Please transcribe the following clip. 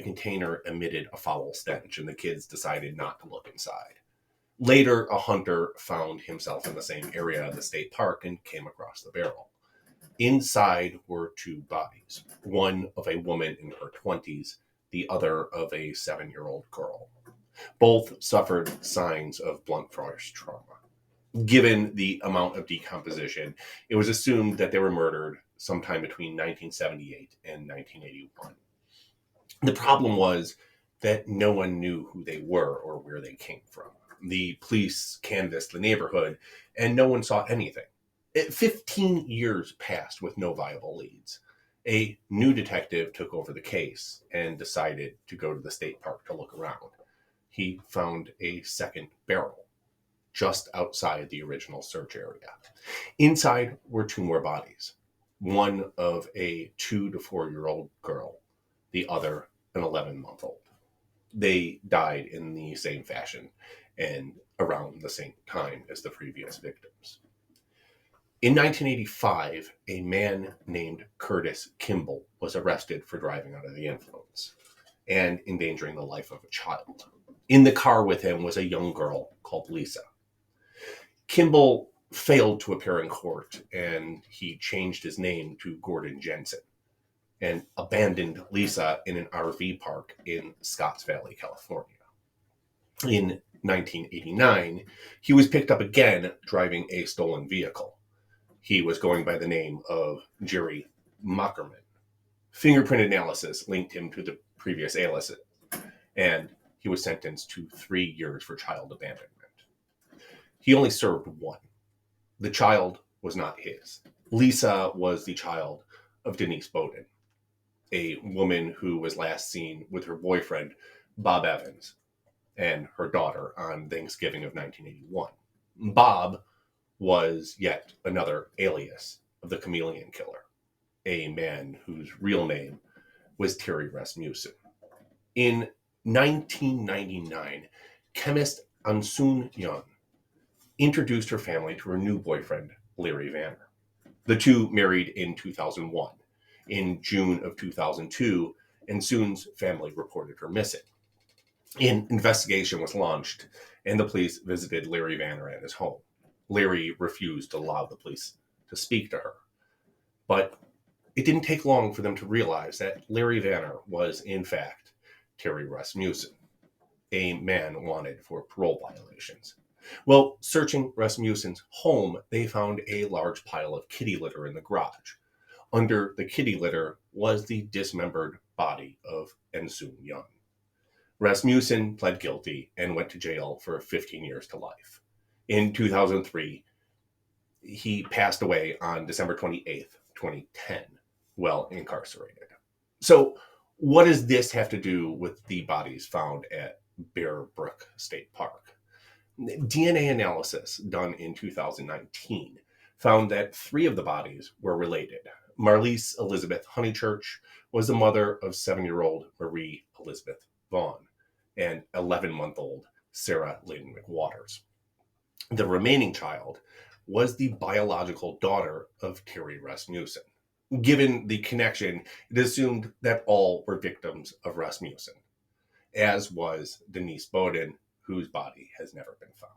The container emitted a foul stench, and the kids decided not to look inside. Later, a hunter found himself in the same area of the state park and came across the barrel. Inside were two bodies, one of a woman in her 20s, the other of a 7-year-old girl. Both suffered signs of blunt force trauma. Given the amount of decomposition, it was assumed that they were murdered sometime between 1978 and 1981. The problem was that no one knew who they were or where they came from. The police canvassed the neighborhood, and no one saw anything. 15 years passed with no viable leads. A new detective took over the case and decided to go to the state park to look around. He found a second barrel just outside the original search area. Inside were two more bodies, one of a 2 to 4-year-old girl, the other an 11-month-old. They died in the same fashion and around the same time as the previous victims. In 1985, a man named Curtis Kimball was arrested for driving under the influence and endangering the life of a child. In the car with him was a young girl called Lisa. Kimball failed to appear in court, and he changed his name to Gordon Jensen and abandoned Lisa in an RV park in Scotts Valley, California. In 1989, he was picked up again driving a stolen vehicle. He was going by the name of Jerry Muckerman. Fingerprint analysis linked him to the previous aliases, and he was sentenced to 3 years for child abandonment. He only served one. The child was not his. Lisa was the child of Denise Bowden, a woman who was last seen with her boyfriend, Bob Evans, and her daughter on Thanksgiving of 1981. Bob was yet another alias of the chameleon killer, a man whose real name was Terry Rasmussen. In 1999, chemist Ansun Young introduced her family to her new boyfriend, Larry Vanner. The two married in 2001. In June of 2002, Ansun's family reported her missing. An investigation was launched, and the police visited Larry Vanner at his home. Larry refused to allow the police to speak to her. But it didn't take long for them to realize that Larry Vanner was, in fact, Terry Rasmussen, a man wanted for parole violations. Well, searching Rasmussen's home, they found a large pile of kitty litter in the garage. Under the kitty litter was the dismembered body of Ansun Young. Rasmussen pled guilty and went to jail for 15 years to life. In 2003, he passed away on December 28th, 2010, while incarcerated. So what does this have to do with the bodies found at Bear Brook State Park? DNA analysis done in 2019 found that 3 of the bodies were related. Marlise Elizabeth Honeychurch was the mother of 7-year-old Marie Elizabeth Vaughn and 11-month-old Sarah Layden McWaters. The remaining child was the biological daughter of Terry Rasmussen. Given the connection, it is assumed that all were victims of Rasmussen, as was Denise Bowden, whose body has never been found.